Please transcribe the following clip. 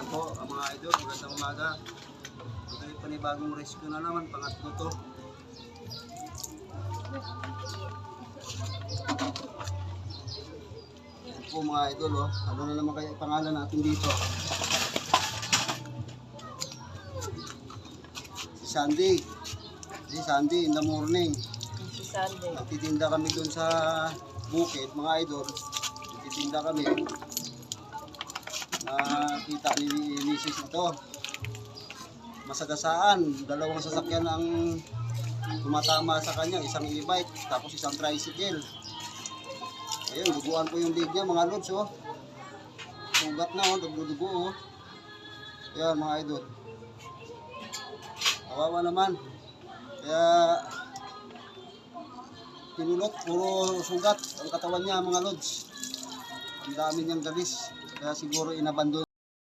po mga idol, magandang umaga. Ito yung panibagong rescue na naman, pangatlo to. Ito po mga idol, oh. Ano na naman kaya pangalan natin dito? Si Sandy. Si Sandy in the morning. Si Sunday. Nagtitinda kami dun sa bukid mga idol. Nagtitinda kami. Nakita ni Mrs. ito. Masagasaan, dalawang sasakyan ang tumatama sa kanya, isang e-bike, tapos isang tricycle. Ayun, duguan po yung leg niya mga lods, oh. Sugat na, oh, nagdudugo, oh. Ayan mga idol. Kawawa naman. Kaya pinulot, puro sugat ang katawan niya mga lods. Ang dami niyang galis. Kaya siguro inabandon.